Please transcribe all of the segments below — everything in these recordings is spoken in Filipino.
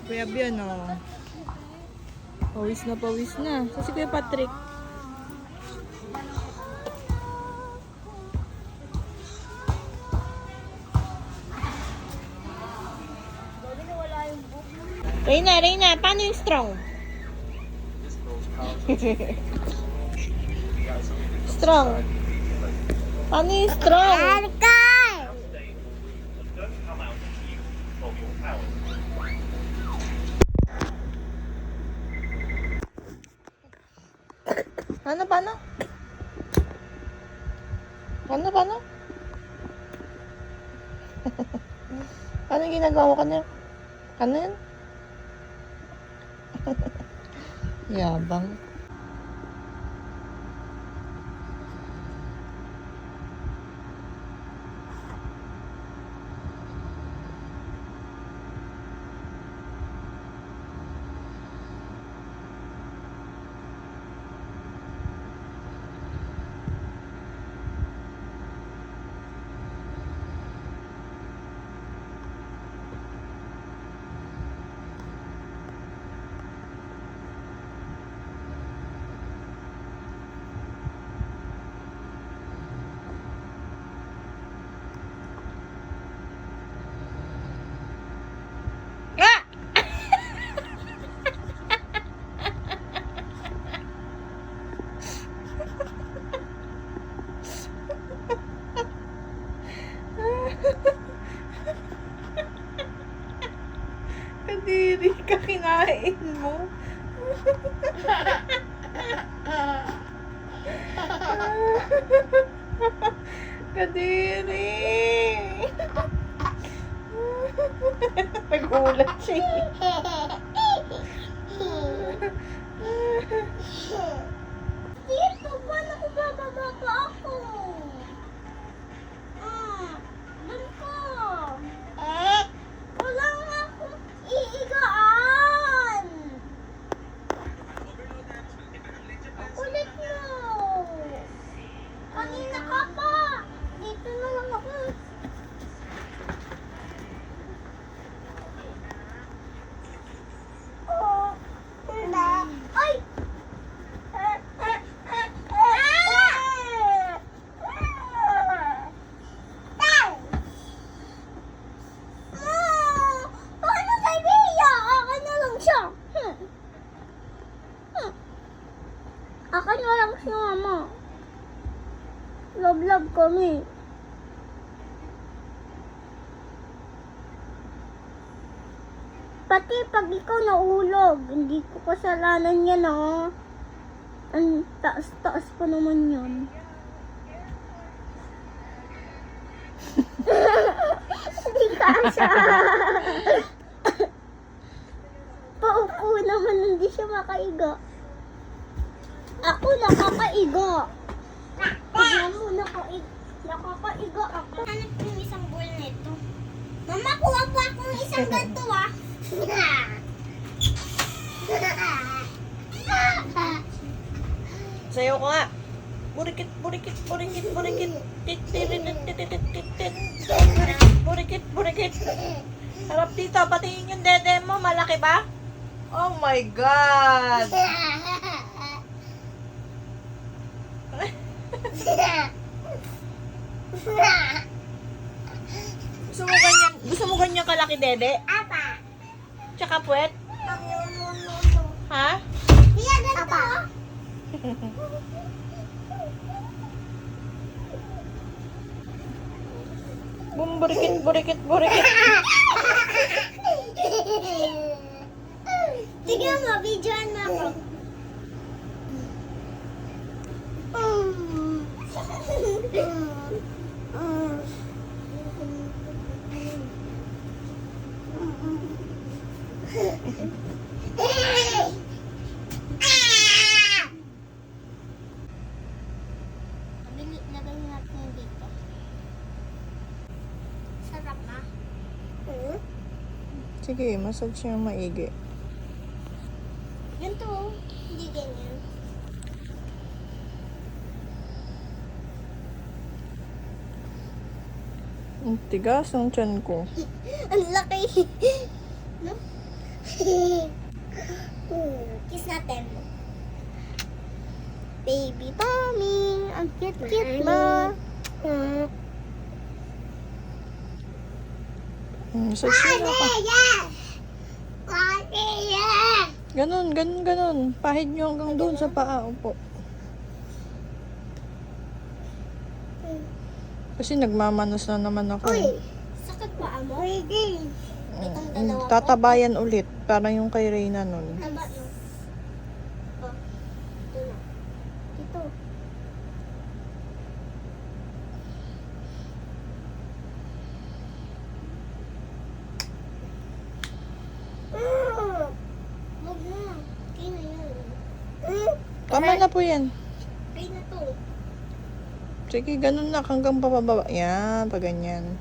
Kuya Bian, oh. Pawis na, pawis na. So, si Kuya Patrick. Reyna, Reyna, paano yung strong? Strong. Paano yung strong? Paano, paano? Paano, paano? Paano yung ginagawa ka niya? Ano yun? Yabang. Kadiri ka, kinain mo. Kadiri. Nagulat siya. Dito, paano ko bababa pa ako? Doon ko. Wala nga akong iigaan. Ulit mo. Kanina ka pa. Dito na lang ako. Oh, ay! Paano kay Bea? Akin na lang siya. Akin na lang siya, mama. Love-love kami. Pati pag ikaw nahulog, hindi ko kasalanan yan, oh. Ang taas-taas pa naman yan. Hindi kasha. Paupo naman, hindi siya makaiga. Ako nakakaiga. Tignan mo, nakakaiga ako. Hanap ko yung isang bowl nito. Mama, kuha po akong isang ganito, ah. Sayo ko nga. Burikit, burikit, burikit, burikit. Tit, tit, tit, tit, tit, tit, tit. Burikit, burikit. Harap dito, patingin yung dede mo. Malaki ba? Oh my God! Gusto mo ganyan kalaki, dede? Apa? Tsaka puwet? Ha? Iya, ganito. Bum, burikit, burikit, burikit. Tignan mo, videoan mo ako. Lagay natin dito. Sarap na. Sige, massage siya maigi. Ganito, hindi ganyan. Ang tigas ng tiyan ko. Ang laki. No? Kiss natin. Baby Tommy. Ang cute-cute mo. Massage mo ako. Ganon, ganon, ganon. Pahid nyo hanggang doon sa paa. Opo. Kasi nagmamanas na naman ako. Uy, sakit pa mo? Itong dalawa ko. Tatabayan ulit. Para yung kay Reyna nun. Taba no? Oh, ito na. Ito. Huwag na. Okay na yan. Tama na po yan. Okay na to. Sige, ganun na. Hanggang papababa. Yan, pag ganyan.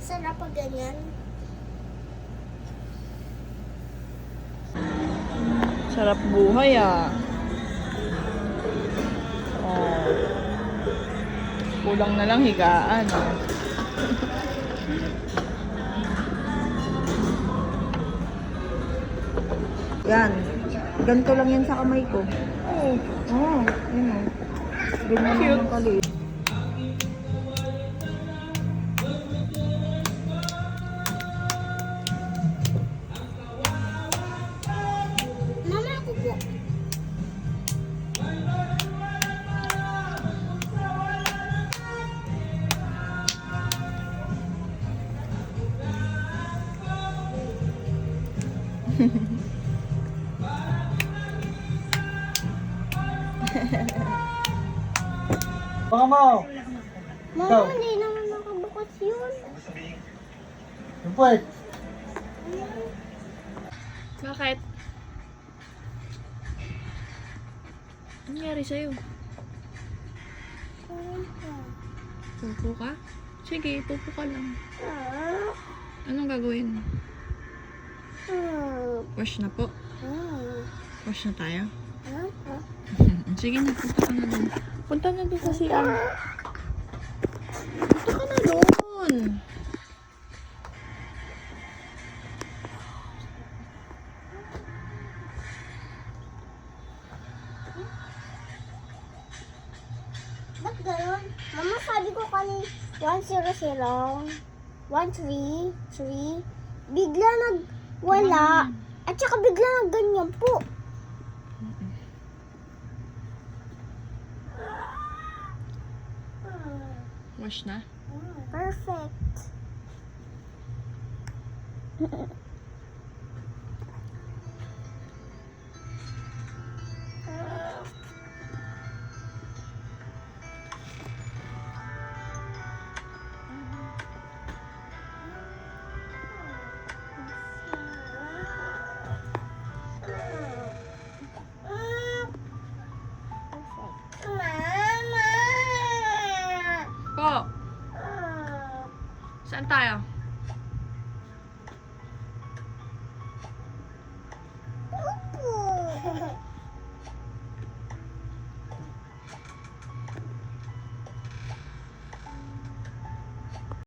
Sarap pag ganyan. Sarap buhay ah. Oh. Kulang na lang higaan. Oh. Yan. Ganito lang yan sa kamay ko. Oo. Oh, yun o. Ganyan lang yung kalit. Mama, ako po. Mama! Mama, Ikaw. hindi naman nakabukas yun. Pwede. Bakit? Ano nangyari sa'yo? Pupo ka? Sige, pupo ka lang. Anong gagawin? Wash na po. Wash na tayo. Sige na, punta ka na doon. Punta na doon sa CR. Punta ka na doon. Ba't gano'n? Mama, sabi ko kanina 100, 133, bigla nagwala. At saka bigla nagganyan po. Wash na? Perfect. Po, saan tayo?